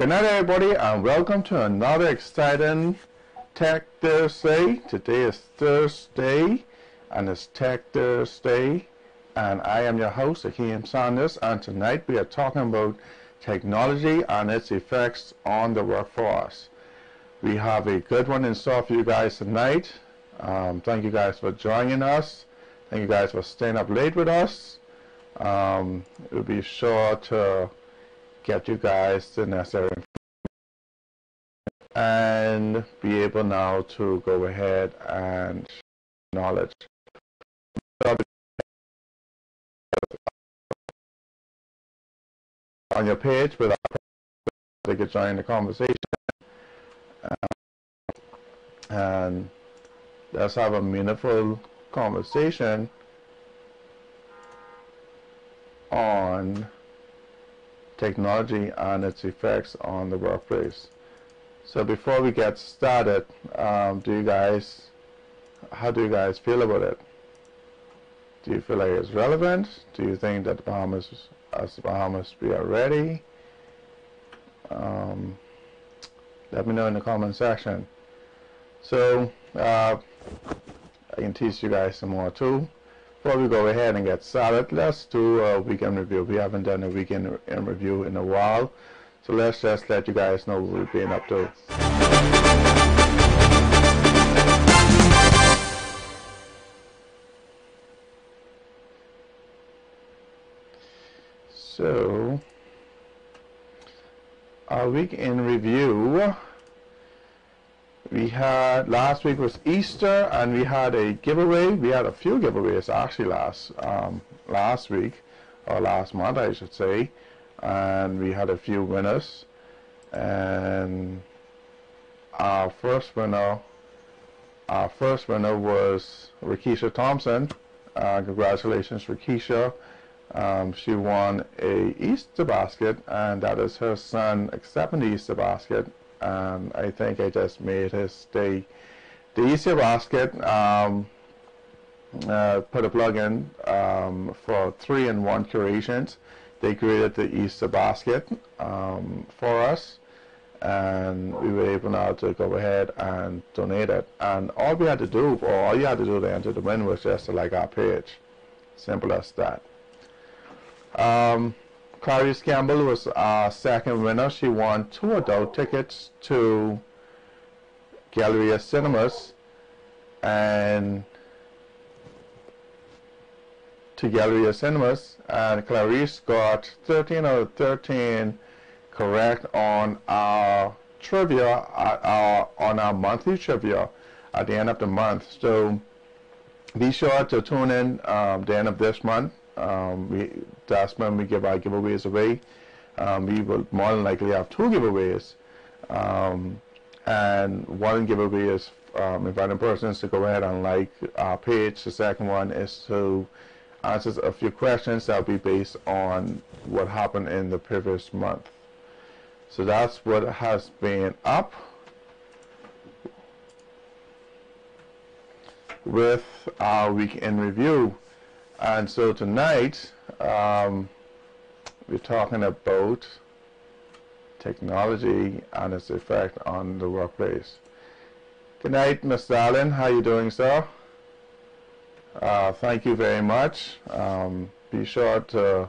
Good night, everybody, and welcome to another exciting Tech Thursday. Today is Thursday, and it's Tech Thursday, and I am your host, Akeem Sanders, and tonight we are talking about technology and its effects on the workforce. We have a good one in store for you guys tonight. Thank you guys for joining us. Thank you guys for staying up late with us. We'll be sure to get you guys the necessary information and be able now to go ahead and share knowledge. On your page without they could join the conversation, and let's have a meaningful conversation on technology and its effects on the workplace. So before we get started, how do you guys feel about it? Do you feel like it's relevant? Do you think that the Bahamas we are ready? Let me know in the comment section. So I can teach you guys some more too. Before we go ahead and get started, let's do a weekend review. We haven't done a weekend review in a while, so let's just let you guys know what we've been up to. So, our weekend review, we had, last week was Easter, and we had a giveaway. We had a few giveaways actually last week, or last month I should say, and we had a few winners. And our first winner was Rakisha Thompson. Congratulations, Rakisha. She won a Easter basket, and that is her son accepting the Easter basket. I think I just made his day. The Easter basket, put a plug in for 3-in-1 Curations. They created the Easter basket for us, and we were able now to go ahead and donate it. And all you had to do to enter the win was just to like our page. Simple as that. Clarice Campbell was our second winner. She won 2 adult tickets to Galleria Cinemas, and Clarice got 13 out of 13 correct on our trivia, on our monthly trivia at the end of the month. So be sure to tune in the end of this month. That's when we give our giveaways away. We will more than likely have 2 giveaways, and one giveaway is inviting persons to go ahead and like our page. The second one is to answer a few questions that will be based on what happened in the previous month. So that's what has been up with our weekend review. And so tonight, we're talking about technology and its effect on the workplace. Good night, Mr. Allen. How are you doing, sir? Thank you very much. Be sure to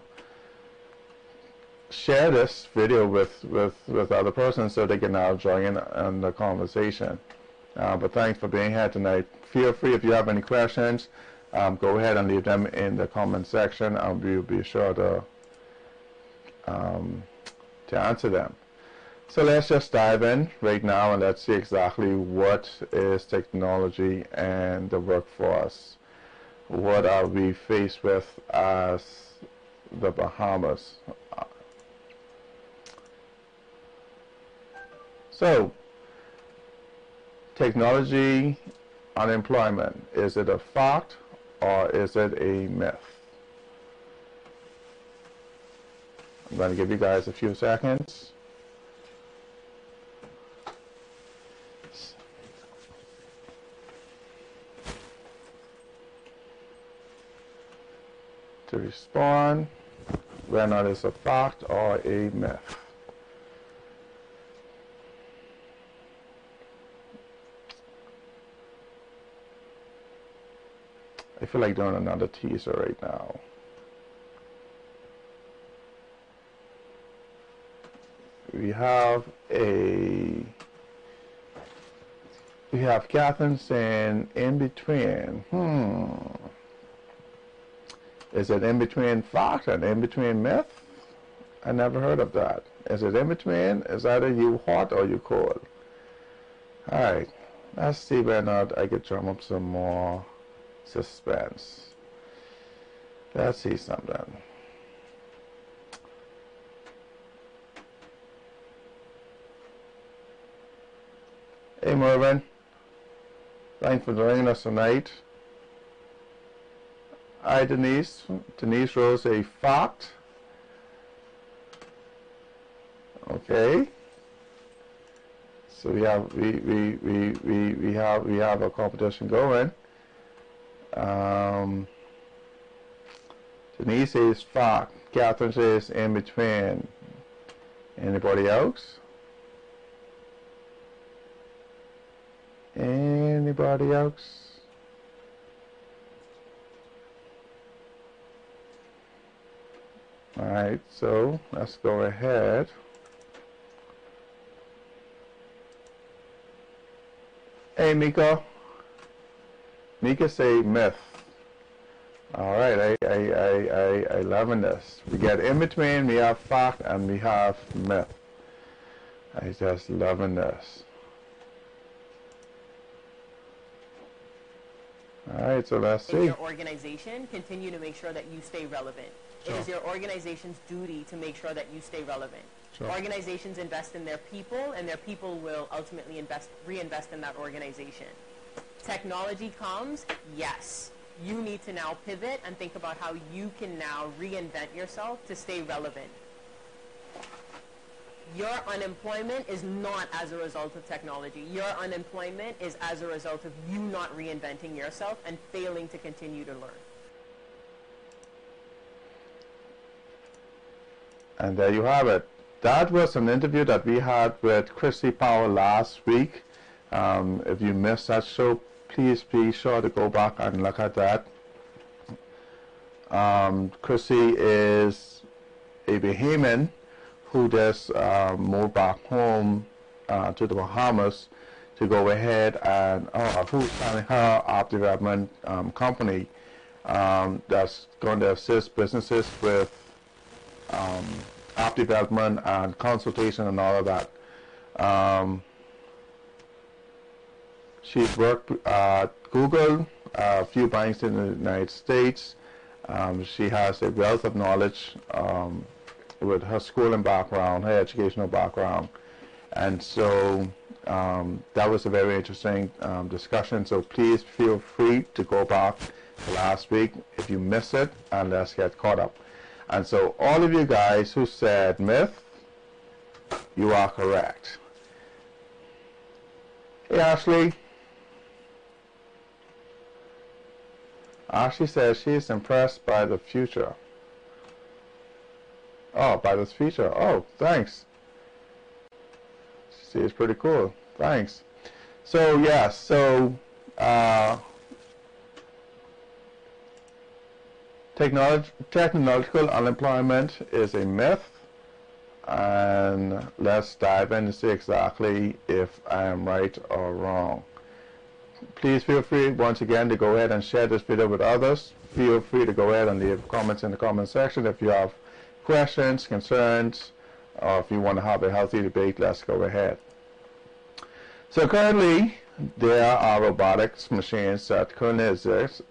share this video with other persons so they can now join in the conversation. But thanks for being here tonight. Feel free, if you have any questions, go ahead and leave them in the comment section, and we'll be sure to answer them. So let's just dive in right now, and let's see exactly what is technology and the workforce. What are we faced with as the Bahamas? So, technology unemployment, is it a fact or is it a myth? I'm going to give you guys a few seconds. To respond whether or not it's a fact or a myth. I feel like doing another teaser right now. We have Catherine saying in between. Is it in between fact and in between myth? I never heard of that. Is it in between? Is either you hot or you cold? Alright, let's see whether or not I could drum up some more suspense. Let's see something. Hey Mervin, thanks for joining us tonight. Hi Denise. Denise Rose, a fact. Okay. So we have a competition going. Denise says fact. Catherine says in between. Anybody else? Anybody else? Alright, so let's go ahead. Hey Mika. Mika say myth. Alright, I loving this. We get in between, we have fact and we have myth. I just loving this. Alright, so let's see. In your organization, continue to make sure that you stay relevant. Sure. It is your organization's duty to make sure that you stay relevant. Sure. Organizations invest in their people, and their people will ultimately reinvest in that organization. Technology comes, yes. You need to now pivot and think about how you can now reinvent yourself to stay relevant. Your unemployment is not as a result of technology. Your unemployment is as a result of you not reinventing yourself and failing to continue to learn. And there you have it. That was an interview that we had with Chrissy Powell last week. If you missed that show, please be sure to go back and look at that. Chrissy is a Bahamian who just moved back home to the Bahamas to go ahead and who's starting her app development company that's going to assist businesses with app development and consultation and all of that. She's worked at Google, a few banks in the United States. She has a wealth of knowledge with her schooling background, her educational background. And so that was a very interesting discussion. So please feel free to go back to last week if you missed it, and let's get caught up. And so all of you guys who said myth, you are correct. Hey Ashley. Ashley says she is impressed by the future. Oh, by this feature. Oh, thanks. See, it's pretty cool. Thanks. So, yes, so technological unemployment is a myth. And let's dive in and see exactly if I am right or wrong. Please feel free, once again, to go ahead and share this video with others. Feel free to go ahead and leave comments in the comment section if you have questions, concerns, or if you want to have a healthy debate. Let's go ahead. So currently, there are robotics machines that currently exist,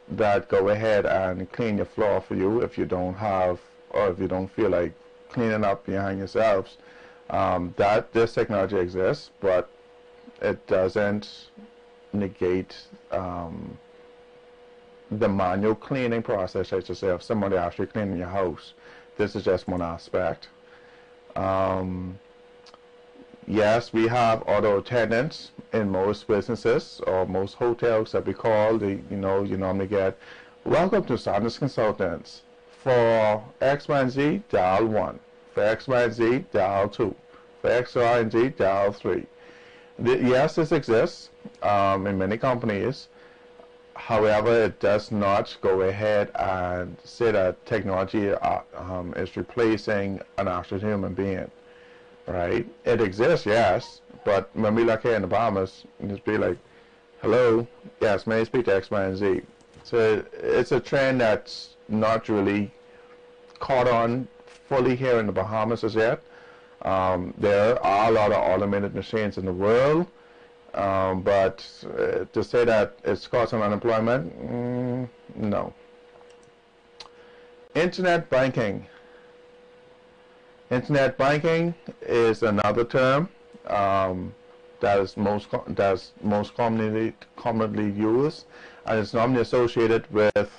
that go ahead and clean your floor for you if you don't have, or if you don't feel like cleaning up behind yourselves. This technology exists, but it doesn't negate the manual cleaning process, I should say, of somebody actually cleaning your house. This is just one aspect. Yes, we have auto attendants in most businesses or most hotels that we call. You normally get, welcome to Sanders Consultants. For X, Y, and Z, dial 1. For X, Y, and Z, dial 2. For X, Y, and Z, dial 3. Yes, this exists in many companies. However, it does not go ahead and say that technology is replacing an actual human being, right? It exists, yes, but when we look here in the Bahamas, just be like, hello, yes, may I speak to X, Y, and Z? So it's a trend that's not really caught on fully here in the Bahamas as yet. There are a lot of automated machines in the world, but to say that it's causing unemployment, no. Internet banking. Internet banking is another term that is most commonly used, and it's normally associated with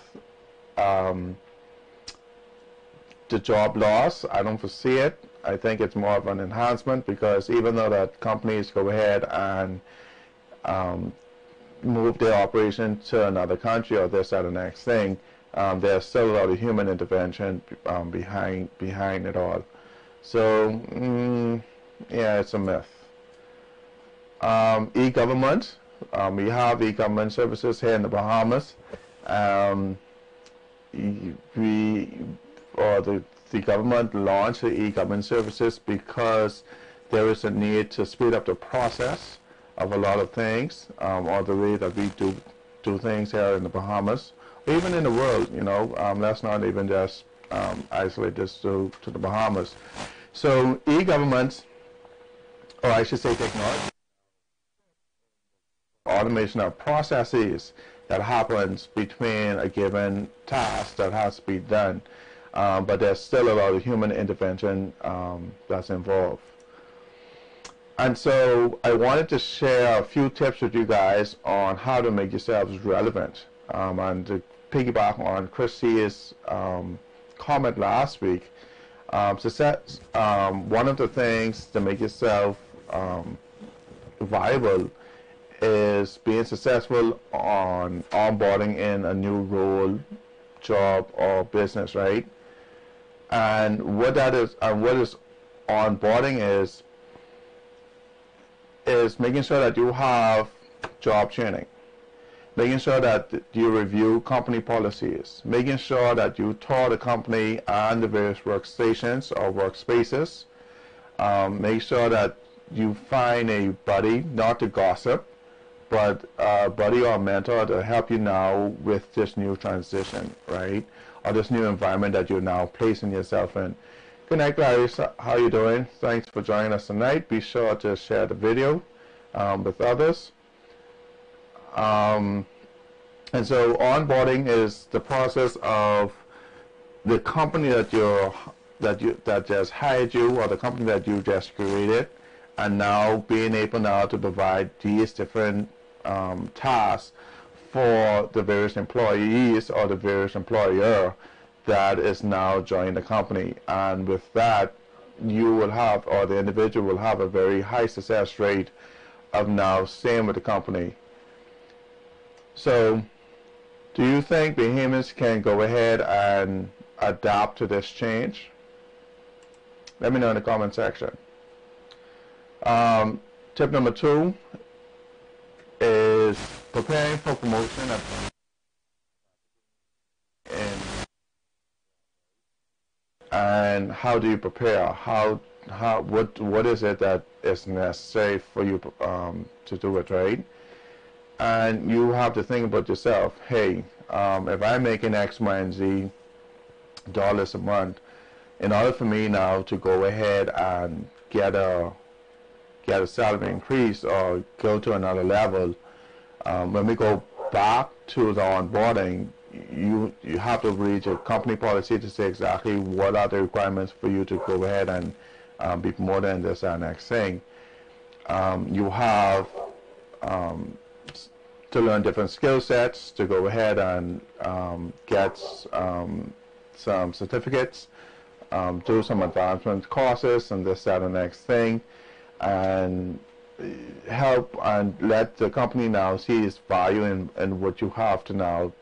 the job loss. I don't foresee it. I think it's more of an enhancement, because even though that companies go ahead and move their operation to another country or this or the next thing, there's still a lot of human intervention behind it all. So yeah, it's a myth. E-government. We have e-government services here in the Bahamas. The government launched the e-government services because there is a need to speed up the process of a lot of things, or the way that we do things here in the Bahamas, or even in the world. You know, let's not even just isolate this to the Bahamas. So e-government, or I should say technology, automation of processes that happens between a given task that has to be done. But there's still a lot of human intervention that's involved. And so I wanted to share a few tips with you guys on how to make yourselves relevant. And to piggyback on Chris C's comment last week, success, one of the things to make yourself viable is being successful on onboarding in a new role, job, or business, right? And what that is, and what is onboarding is making sure that you have job training, making sure that you review company policies, making sure that you tour the company and the various workstations or workspaces. Make sure that you find a buddy, not to gossip, but a buddy or a mentor to help you now with this new transition, right? Or this new environment that you're now placing yourself in. Good night, guys. How you doing? Thanks for joining us tonight. Be sure to share the video with others. And so onboarding is the process of the company that just hired you, or the company that you just created, and now being able now to provide these different tasks for the various employees or the various employer that is now joining the company. And with that, you will have, or the individual will have, a very high success rate of now staying with the company. So do you think Bahamians can go ahead and adapt to this change? Let me know in the comment section. Tip number 2 is preparing for promotion and how do you prepare? What is it that is necessary for you to do it, right? And you have to think about yourself. Hey, if I'm making X, Y, and Z dollars a month, in order for me now to go ahead and get a salary increase or go to another level, when we go back to the onboarding, you have to read your company policy to say exactly what are the requirements for you to go ahead and be promoted in this and next thing. You have to learn different skill sets to go ahead and get some certificates, do some advancement courses and this, that, and the next thing, and help and let the company now see its value in what you have to now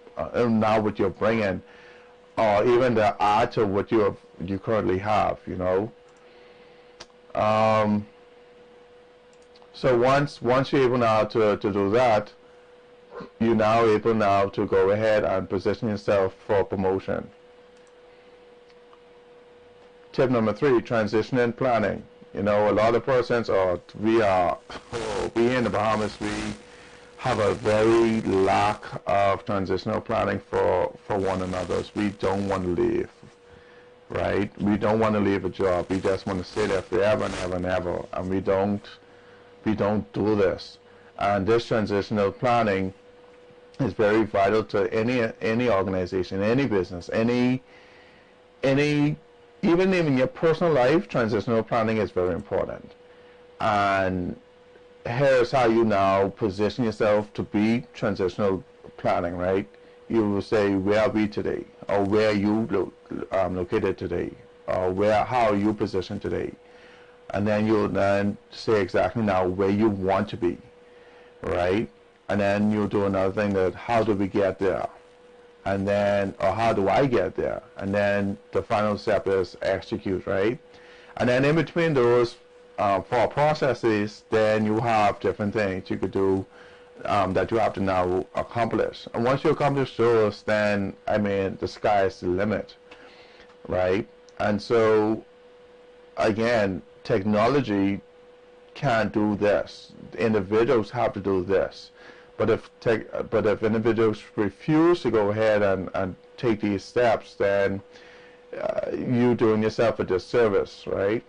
what you're bringing, or even to add to what you currently have, you know. So once you're able now to do that, you're now able now to go ahead and position yourself for promotion. Tip number 3, transition and planning. You know, a lot of persons we in the Bahamas, we have a very lack of transitional planning for one another. We don't want to leave, right? We don't want to leave a job. We just want to stay there forever and ever and ever, and we don't do this. And this transitional planning is very vital to any organization, any business, any even in your personal life. Transitional planning is very important. And here's how you now position yourself to be transitional planning, right? You will say, where are we today? Or where are you located today? Or how are you positioned today? And then you'll then say exactly now where you want to be, right? And then you'll do another thing, that how do we get there? And then, or how do I get there? And then the final step is execute, right? And then in between those for processes, then you have different things you could do that you have to now accomplish. And once you accomplish those, then, I mean, the sky is the limit, right? And so, again, technology can't do this. Individuals have to do this. But if individuals refuse to go ahead and take these steps, then you're doing yourself a disservice, right?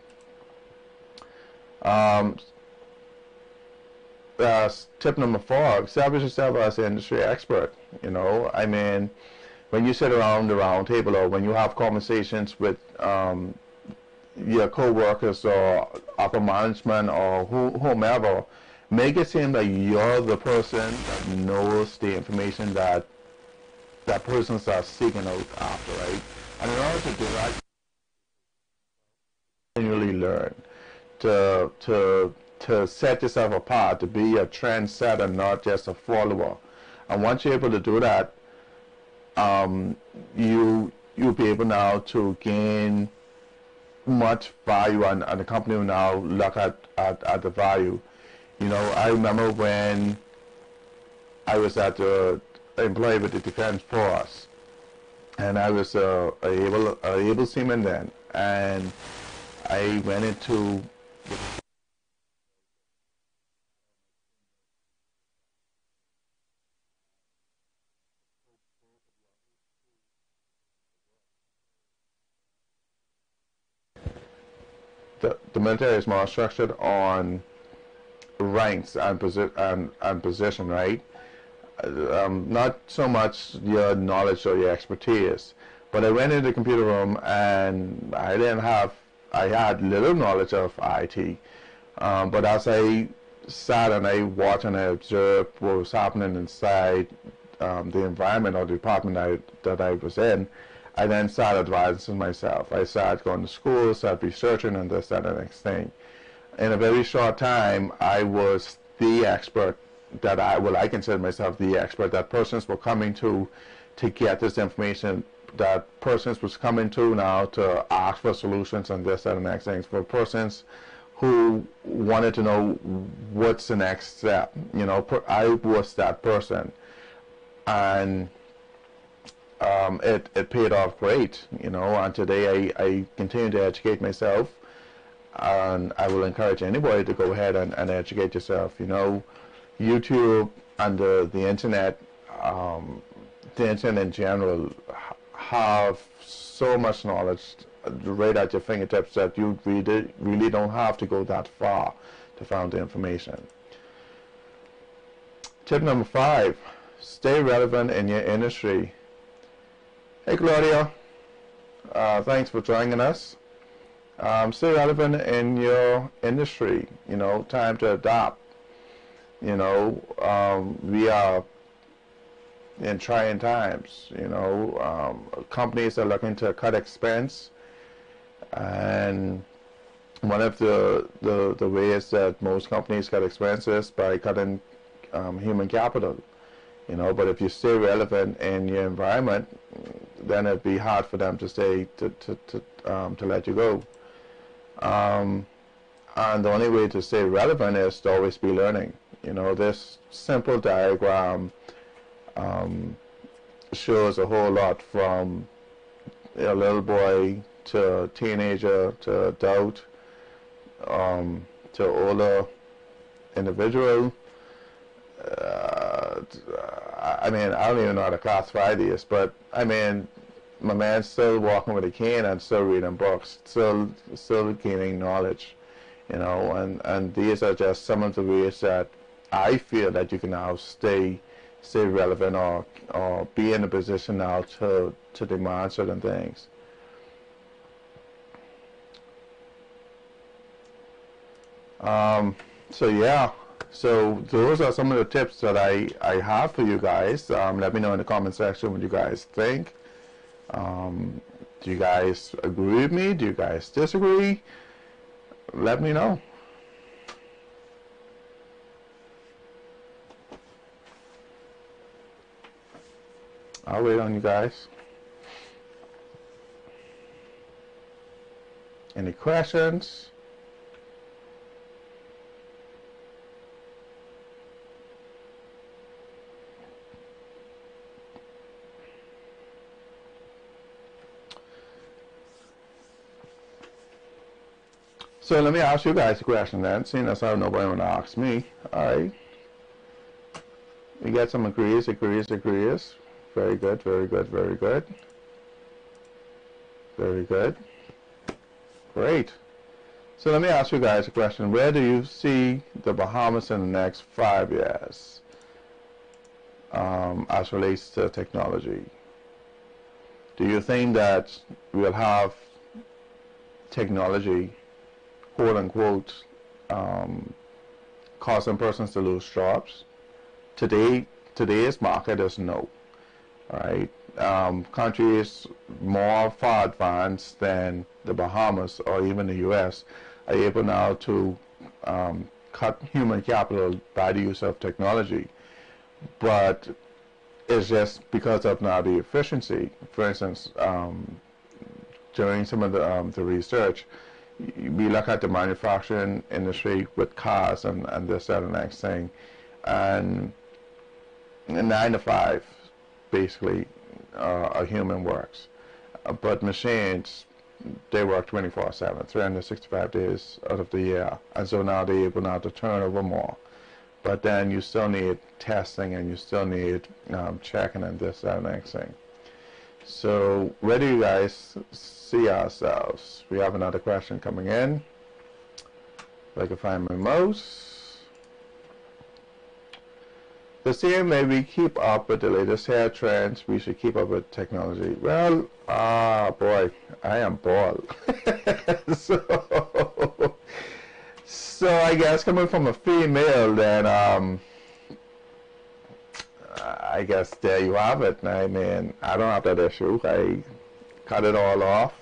Tip number 4, establish yourself as an industry expert. You know, I mean, when you sit around the round table, or when you have conversations with your co-workers or upper management or whomever, make it seem like you're the person that knows the information that persons are seeking out after, right? And in order to do that, you continually learn to set yourself apart, to be a trendsetter, not just a follower. And once you're able to do that, you'll be able now to gain much value, and the company will now look at the value. You know, I remember when I was employed with the Defense Force, and I was a able seaman then, and I went into the military is more structured on ranks and position, right? Not so much your knowledge or your expertise. But I went into the computer room, and I had little knowledge of IT. But as I sat and I watched and I observed what was happening inside the environment or the department that I was in, I then started advising myself. I started going to school, started researching, and this, that, and the next thing. In a very short time, I was the expert that I consider myself the expert that persons were coming to get this information, that persons was coming to now to ask for solutions and this, that, and the next things, for persons who wanted to know what's the next step. You know, I was that person. And it paid off great, you know, and today I continue to educate myself, and I will encourage anybody to go ahead and educate yourself. You know, YouTube and the internet in general have so much knowledge right at your fingertips that you really don't have to go that far to find the information. Tip number 5, stay relevant in your industry. Hey Claudia, thanks for joining us. Stay relevant in your industry. You know, time to adapt. You know, we are in trying times. You know, companies are looking to cut expense, and one of the ways that most companies cut expenses by cutting human capital. You know, but if you stay relevant in your environment, then it'd be hard for them to stay to let you go. And the only way to stay relevant is to always be learning. You know, this simple diagram shows a whole lot from a little boy to teenager to adult to older individual. I mean, I don't even know how to classify these, but I mean, my man's still walking with a cane and still reading books, still gaining knowledge, you know, and these are just some of the ways that I feel that you can now stay relevant or be in a position now to demand certain things. So yeah, so those are some of the tips that I have for you guys. Let me know in the comment section what you guys think. Do you guys agree with me? Do you guys disagree? Let me know. I'll wait on you guys. Any questions? So let me ask you guys a question then, seeing as how nobody want to ask me. Alright. We get some agrees. Very good, very good, very good. Very good. Great. So let me ask you guys a question. Where do you see the Bahamas in the next 5 years as relates to technology? Do you think that we'll have technology, quote unquote, causing persons to lose jobs? Today's market is no. Right? Countries more far advanced than the Bahamas or even the U.S. are able now to cut human capital by the use of technology, but it's just because of now the efficiency. For instance, during some of the research, we look at the manufacturing industry with cars and this, that, and the next thing, and 9 to 5. Basically, a human works, but machines, they work 24/7, 365 days out of the year, and so now they're able now to turn over more. But then you still need testing, and you still need checking and this, that, and the next thing. So where do you guys see ourselves? We have another question coming in. If I can find my mouse. The same way we keep up with the latest hair trends, we should keep up with technology. Well, boy, I am bald. so I guess coming from a female, then I guess there you have it. I mean, I don't have that issue. I cut it all off.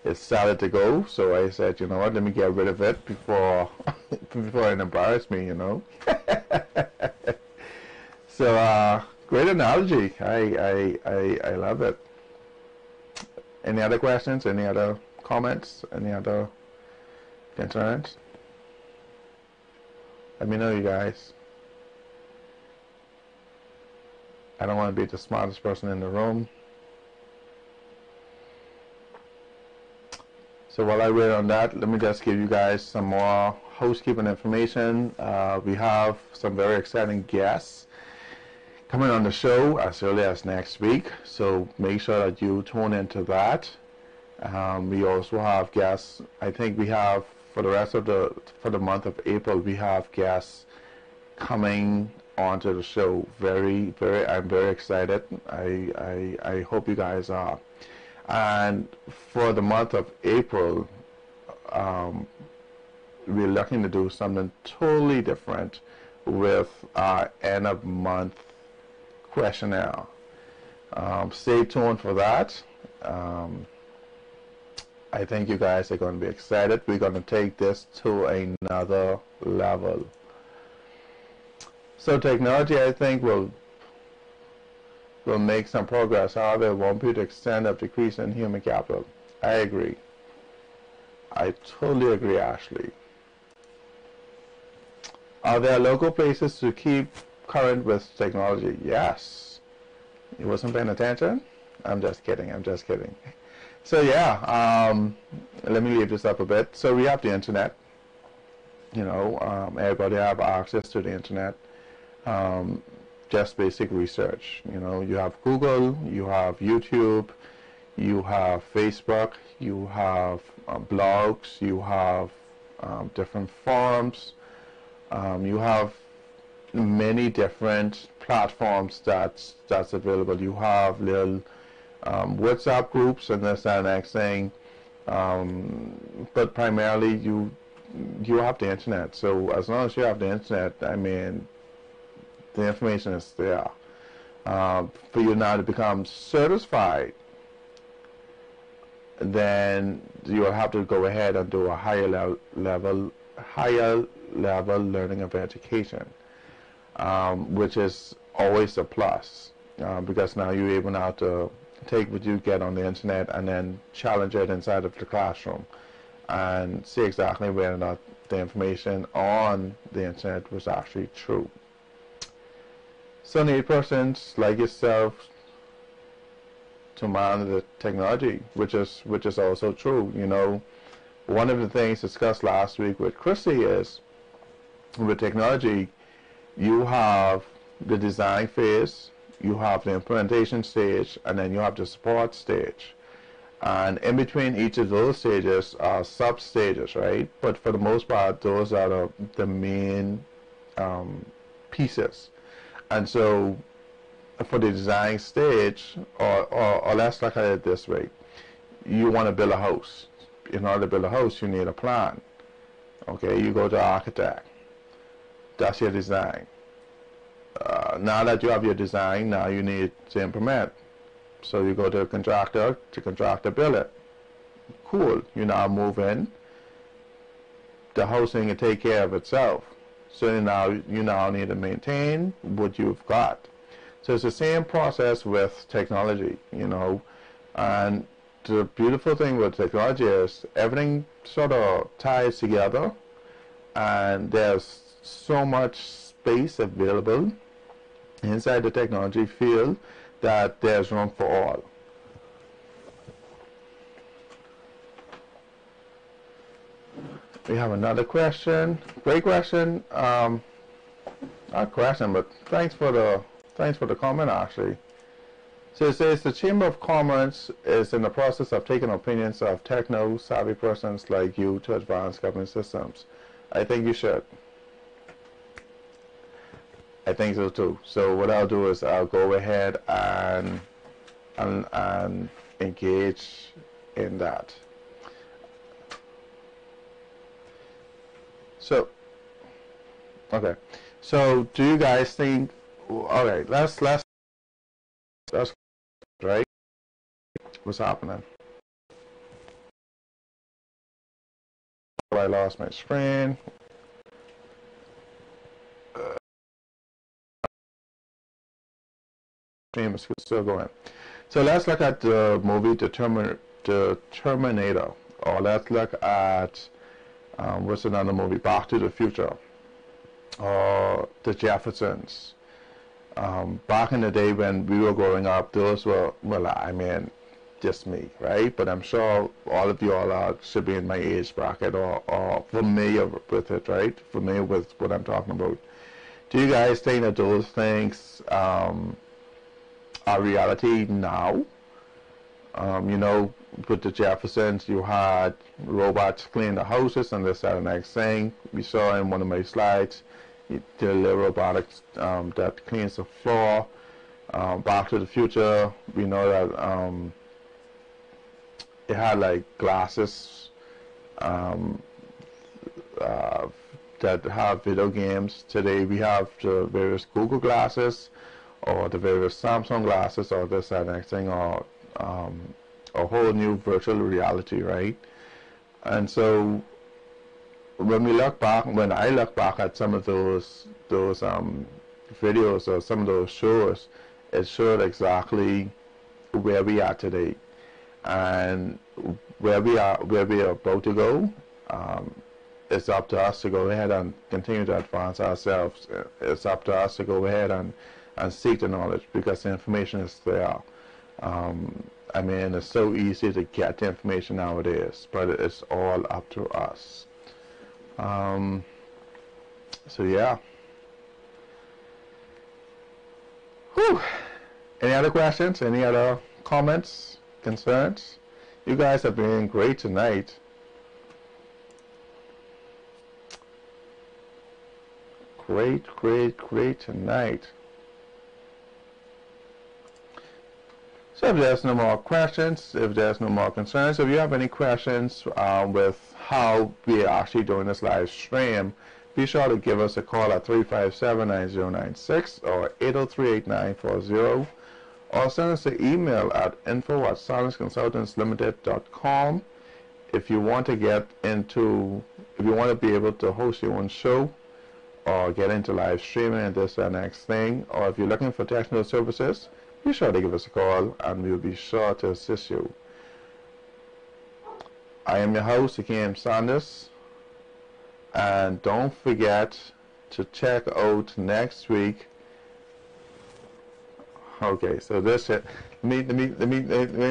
It started to go, so I said, you know what, let me get rid of it before it embarrassed me, you know. So, great analogy. I love it. Any other questions? Any other comments? Any other concerns? Let me know, you guys. I don't want to be the smartest person in the room. So while I wait on that, let me just give you guys some more housekeeping information. We have some very exciting guests coming on the show as early as next week, so make sure that you tune into that. We also have guests. I think we have for the month of April, we have guests coming onto the show. I'm very excited. I hope you guys are. And for the month of April, we're looking to do something totally different with our end of month questionnaire. Stay tuned for that. I think you guys are going to be excited. We're going to take this to another level. So technology, I think, will make some progress. However, it won't be to extent of decrease in human capital. I agree. I totally agree, Ashley. Are there local places to keep current with technology? Yes. You wasn't paying attention? I'm just kidding. I'm just kidding. So yeah, let me leave this up a bit. So we have the internet. You know, everybody have access to the internet. Just basic research. You know, you have Google, you have YouTube, you have Facebook, you have blogs, you have different forums, you have many different platforms that's available. You have little WhatsApp groups and this and next thing, but primarily you have the internet. So as long as you have the internet, I mean, the information is there. For you now to become certified, then you'll have to go ahead and do a higher level learning of education, which is always a plus, because now you're able now to take what you get on the internet and then challenge it inside of the classroom and see exactly whether or not the information on the internet was actually true. So need persons like yourself to man the technology, which is also true. You know, one of the things discussed last week with Chrissy is, with technology, you have the design phase, you have the implementation stage, and then you have the support stage. And in between each of those stages are sub-stages, right? But for the most part, those are the main pieces. And so for the design stage, or let's look at it this way, you want to build a house. In order to build a house, you need a plan. Okay, you go to an architect. That's your design. Now that you have your design, now you need to implement. So you go to a contractor, the contractor build it. Cool, you now move in. The housing will take care of itself. So you now need to maintain what you've got. So it's the same process with technology, you know. And the beautiful thing with technology is everything sort of ties together, and there's so much space available inside the technology field that there's room for all. We have another question. Great question. Not question, but thanks for the comment actually. So it says the Chamber of Commerce is in the process of taking opinions of techno-savvy persons like you to advance government systems. I think you should. I think so too. So what I'll do is I'll go ahead and engage in that. So, okay. So do you guys think? Okay, let's right. What's happening? I lost my screen. Stream is still going. So let's look at the movie The Terminator, or let's look at what's another movie? Back to the Future, or The Jeffersons. Back in the day when we were growing up, those were, well, I mean, just me, right? But I'm sure all of you all should be in my age bracket or familiar with it, right? Familiar with what I'm talking about. Do you guys think that those things are reality now? You know, with the Jeffersons, you had robots clean the houses and this, that, and next thing. We saw in one of my slides, the little robotics that cleans the floor. Back to the Future, we know that it had like glasses that have video games. Today we have the various Google glasses, or the various Samsung glasses, or this, that, next thing, or a whole new virtual reality, right? And so when I look back at some of those videos or some of those shows, it showed exactly where we are today and where we are about to go. it's up to us to go ahead and continue to advance ourselves. It's up to us to go ahead and seek the knowledge, because the information is there. I mean, it's so easy to get the information nowadays, but it's all up to us. So yeah. Whew. Any other questions? Any other comments? Concerns? You guys have been great tonight. Great tonight. So if there's no more questions, if there's no more concerns, if you have any questions with how we are actually doing this live stream, be sure to give us a call at 357-9096 or 803-8940, or send us an email at info@sonisconsultantslimited.com. If you want to get into, if you want to be able to host your own show, or get into live streaming and this and next thing, or if you're looking for technical services, be sure to give us a call and we'll be sure to assist you. I am your host, Hakeem Sanders, and don't forget to check out next week. Okay, so this let me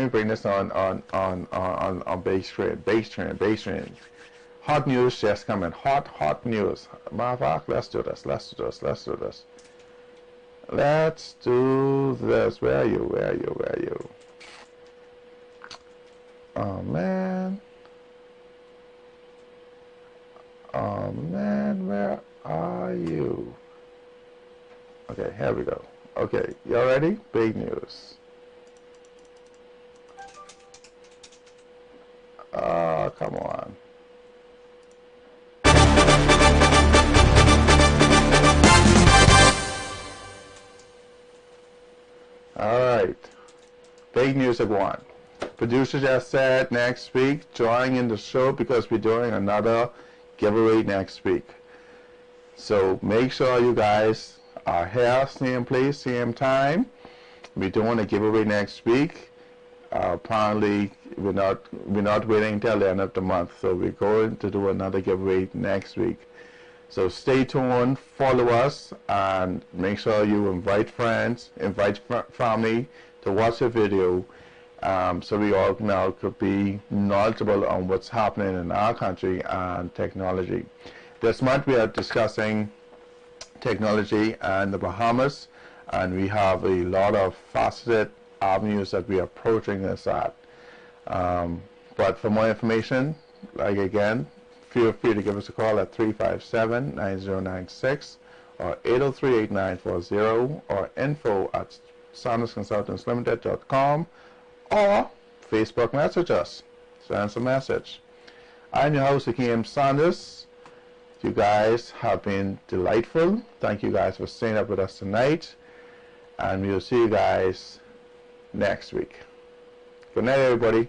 bring this on base trend. Hot news just coming. Hot news. Matter let's do this. Let's do this. Where are you? Oh man, where are you? Okay, here we go. Okay, y'all ready? Big news. Oh, come on. Alright, big news of one. Producer just said next week, join in the show because we're doing another giveaway next week. So make sure you guys are here, same place, same time. We're doing a giveaway next week. Apparently, we're not waiting till the end of the month, so we're going to do another giveaway next week. So stay tuned, follow us, and make sure you invite friends, invite family to watch the video, so we all now could be knowledgeable on what's happening in our country and technology. This month we are discussing technology and the Bahamas, and we have a lot of faceted avenues that we are approaching this at. But for more information, like again, feel free to give us a call at 357-9096 or 803-8940 or info@sonisconsultantslimited.com, or Facebook message us. Send us a message. I'm your host, Hakeem Sanders. You guys have been delightful. Thank you guys for staying up with us tonight, and we'll see you guys next week. Good night, everybody.